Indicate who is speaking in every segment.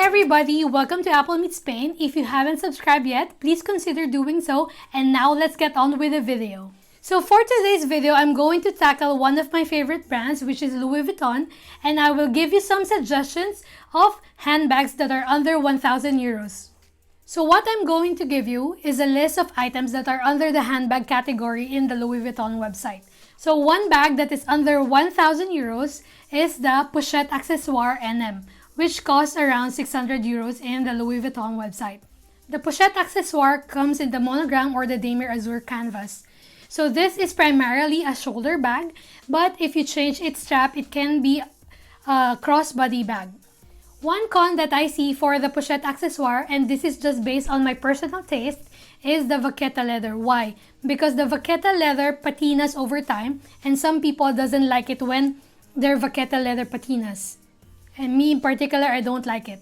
Speaker 1: everybody, welcome to Apple Meets Spain. If you haven't subscribed yet, please consider doing so. And now let's get on with the video. So for today's video, I'm going to tackle one of my favorite brands, which is Louis Vuitton, and I will give you some suggestions of handbags that are under 1,000 euros. So what I'm going to give you is a list of items that are under the handbag category in the Louis Vuitton website. So one bag that is under 1,000 euros is the Pochette Accessoire NM, which costs around 600 euros in the Louis Vuitton website. The Pochette Accessoire comes in the monogram or the damier azur canvas. So this is primarily a shoulder bag, but if you change its strap, it can be a crossbody bag. One con that I see for the Pochette Accessoire, and this is just based on my personal taste, is the vaqueta leather. Why? Because the vaqueta leather patinas over time, and some people doesn't like it when they're vaqueta leather patinas. And me in particular, I don't like it.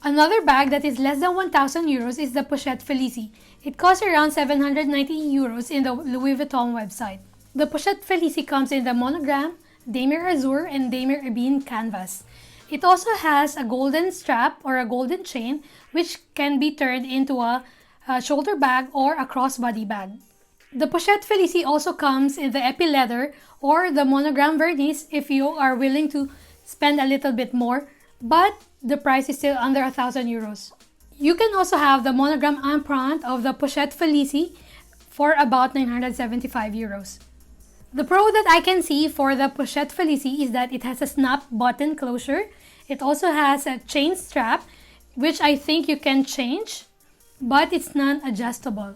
Speaker 1: Another bag that is less than 1,000 euros is the Pochette Felicie. It costs around 790 euros in the Louis Vuitton website. The Pochette Felicie comes in the monogram, damier azur, and damier ebene canvas. It also has a golden strap or a golden chain, which can be turned into a shoulder bag or a crossbody bag. The Pochette Felicie also comes in the epi leather or the monogram vernice if you are willing to spend a little bit more, but the price is still under 1,000 euros. You can also have the monogram empreinte of the Pochette Felicie for about 975 euros. The pro that I can see for the Pochette Felicie is that it has a snap button closure. It also has a chain strap, which I think you can change, but it's non-adjustable.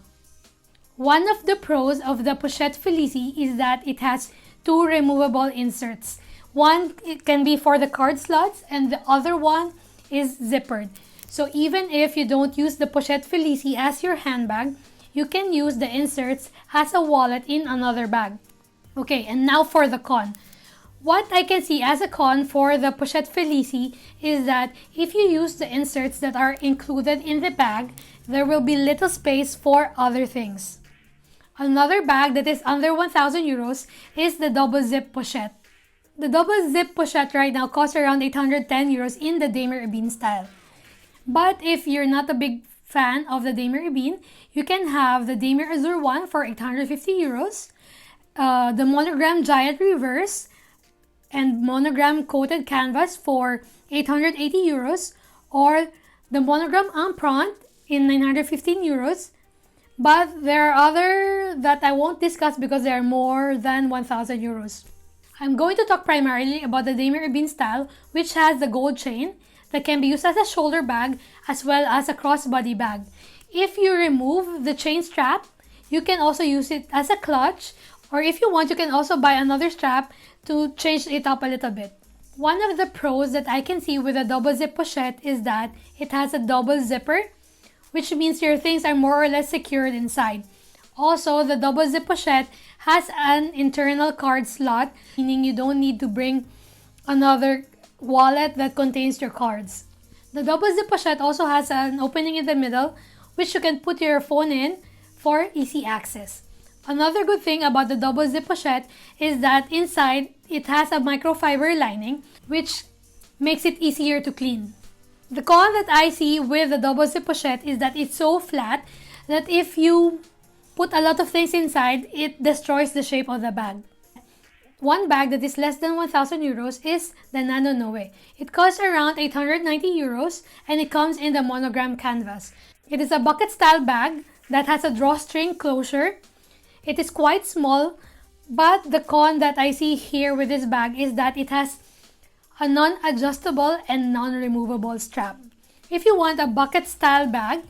Speaker 1: One of the pros of the Pochette Felicie is that it has two removable inserts. One, it can be for the card slots, and the other one is zippered. So even if you don't use the Pochette Felicie as your handbag, you can use the inserts as a wallet in another bag. Okay, and now for the con. What I can see as a con for the Pochette Felicie is that if you use the inserts that are included in the bag, there will be little space for other things. Another bag that is under 1,000 euros is the Double Zip Pochette. The Double Zip Pochette right now costs around 810 euros in the damier ebene style. But if you're not a big fan of the damier ebene, you can have the damier azur one for 850 euros, the monogram giant reverse, and monogram coated canvas for 880 euros, or the monogram empreinte in 915 euros. But there are other that I won't discuss because they are more than 1,000 euros. I'm going to talk primarily about the damier ebene style, which has the gold chain that can be used as a shoulder bag as well as a crossbody bag. If you remove the chain strap, you can also use it as a clutch, or if you want, you can also buy another strap to change it up a little bit. One of the pros that I can see with a double zip pochette is that it has a double zipper, which means your things are more or less secured inside. Also, the double zip pochette has an internal card slot, meaning you don't need to bring another wallet that contains your cards. The double zip pochette also has an opening in the middle, which you can put your phone in for easy access. Another good thing about the double zip pochette is that inside it has a microfiber lining, which makes it easier to clean. The con that I see with the double zip pochette is that it's so flat that if you put a lot of things inside, it destroys the shape of the bag. One bag that is less than 1,000 euros is the Nano Noe. It costs around 890 euros and it comes in the monogram canvas. It is a bucket style bag that has a drawstring closure. It is quite small, but the con that I see here with this bag is that it has a non-adjustable and non-removable strap. If you want a bucket style bag,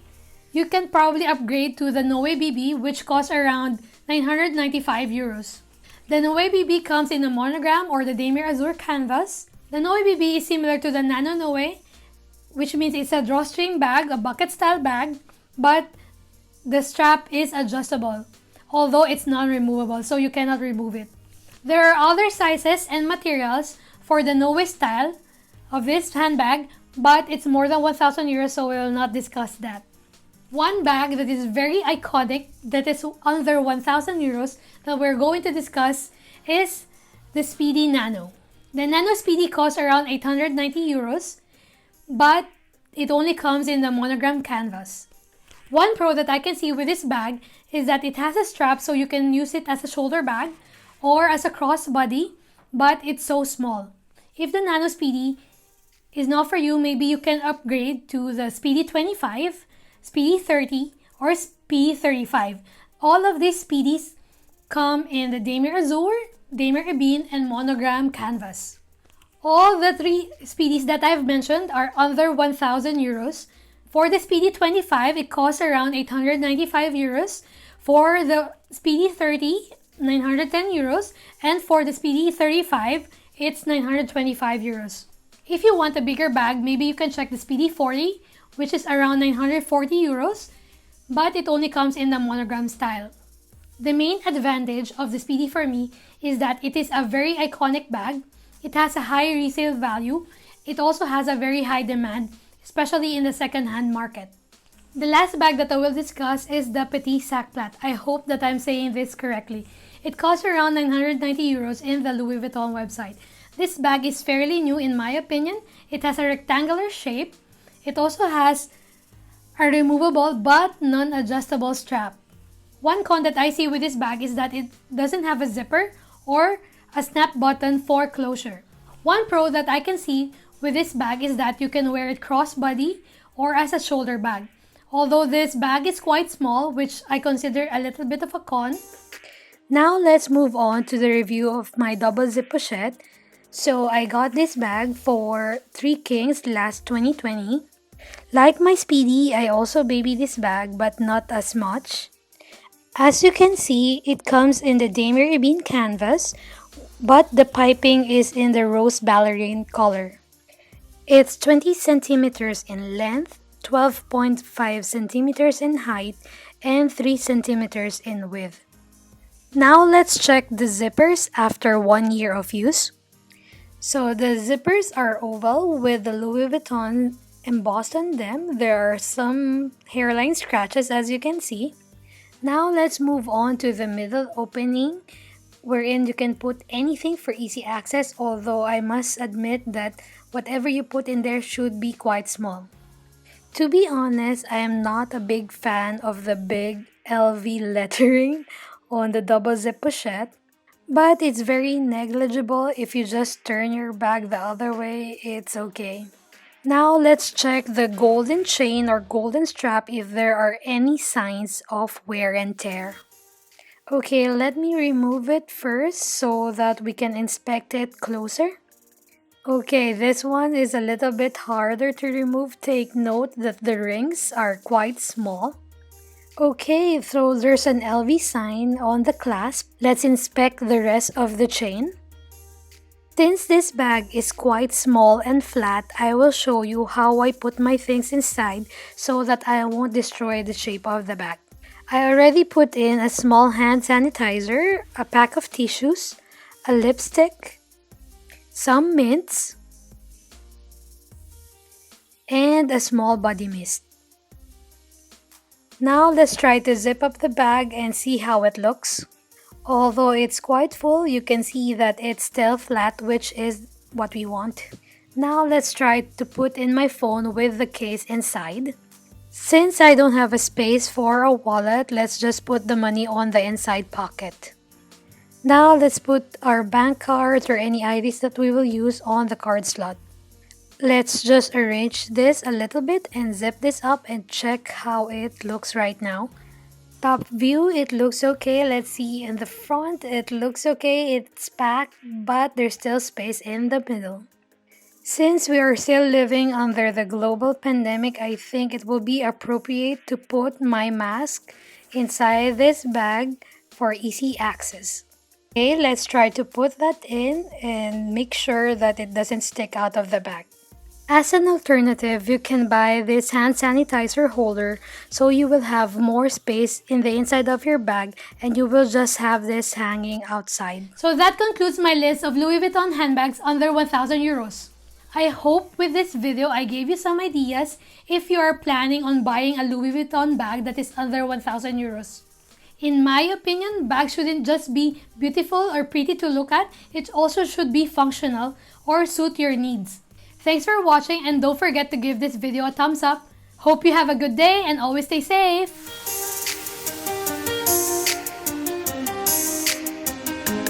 Speaker 1: you can probably upgrade to the Noe BB, which costs around 995 euros. The Noe BB comes in a monogram or the damier azur canvas. The Noe BB is similar to the Nano Noe, which means it's a drawstring bag, a bucket style bag, but the strap is adjustable, although it's non-removable, so you cannot remove it. There are other sizes and materials for the Noe style of this handbag, but it's more than 1,000 euros, so we will not discuss that. One bag that is very iconic, that is under 1,000 euros, that we're going to discuss is the Speedy Nano. The Nano Speedy costs around 890 euros, but it only comes in the monogram canvas. One pro that I can see with this bag is that it has a strap so you can use it as a shoulder bag or as a crossbody, but it's so small. If the Nano Speedy is not for you, maybe you can upgrade to the Speedy 25, Speedy 30, or Speedy 35. All of these Speedies come in the Damier Azur, Damier Ebene, and monogram canvas. All the three Speedies that I've mentioned are under 1,000 euros. For the Speedy 25, it costs around 895 euros. For the Speedy 30, 910 euros. And for the Speedy 35, it's 925 euros. If you want a bigger bag, maybe you can check the Speedy 40, which is around 940 euros, but it only comes in the monogram style. The main advantage of the Speedy for me is that it is a very iconic bag. It has a high resale value. It also has a very high demand, especially in the second-hand market. The last bag that I will discuss is the Petit Sac Plat. I hope that I'm saying this correctly. It costs around 990 euros in the Louis Vuitton website. This bag is fairly new in my opinion. It has a rectangular shape. It also has a removable but non-adjustable strap. One con that I see with this bag is that it doesn't have a zipper or a snap button for closure. One pro that I can see with this bag is that you can wear it crossbody or as a shoulder bag. Although this bag is quite small, which I consider a little bit of a con. Now let's move on to the review of my Double Zip Pochette. So I got this bag for 3 Kings last 2020. Like my Speedy, I also baby this bag but not as much. As you can see, it comes in the Damier Ebene canvas, but the piping is in the rose ballerine color. It's 20 centimeters in length, 12.5 centimeters in height, and 3 centimeters in width. Now let's check the zippers after 1 year of use. So the zippers are oval with the Louis Vuitton embossed on them. There are some hairline scratches as you can see. Now let's move on to the middle opening, wherein you can put anything for easy access, although I must admit that whatever you put in there should be quite small. To be honest, I am not a big fan of the big LV lettering on the Double Zip Pochette, but it's very negligible. If you just turn your bag the other way, it's okay. Now let's check the golden chain or golden strap if there are any signs of wear and tear. Okay, let me remove it first so that we can inspect it closer. Okay, this one is a little bit harder to remove. Take note that the rings are quite small. Okay, so there's an LV sign on the clasp. Let's inspect the rest of the chain. Since this bag is quite small and flat, I will show you how I put my things inside so that I won't destroy the shape of the bag. I already put in a small hand sanitizer, a pack of tissues, a lipstick, some mints, and a small body mist. Now let's try to zip up the bag and see how it looks. Although it's quite full, you can see that it's still flat, which is what we want. Now let's try to put in my phone with the case inside. Since I don't have a space for a wallet, let's just put the money on the inside pocket. Now let's put our bank cards or any IDs that we will use on the card slot. Let's just arrange this a little bit and zip this up and check how it looks right now. Top view, it looks okay. Let's see in the front, it looks okay. It's packed, but there's still space in the middle. Since we are still living under the global pandemic, I think it will be appropriate to put my mask inside this bag for easy access. Okay, let's try to put that in and make sure that it doesn't stick out of the bag. As an alternative, you can buy this hand sanitizer holder so you will have more space in the inside of your bag and you will just have this hanging outside. So that concludes my list of Louis Vuitton handbags under 1,000 euros. I hope with this video I gave you some ideas if you are planning on buying a Louis Vuitton bag that is under 1,000 euros. In my opinion, bags shouldn't just be beautiful or pretty to look at, it also should be functional or suit your needs. Thanks for watching and don't forget to give this video a thumbs up. Hope you have a good day and always stay safe!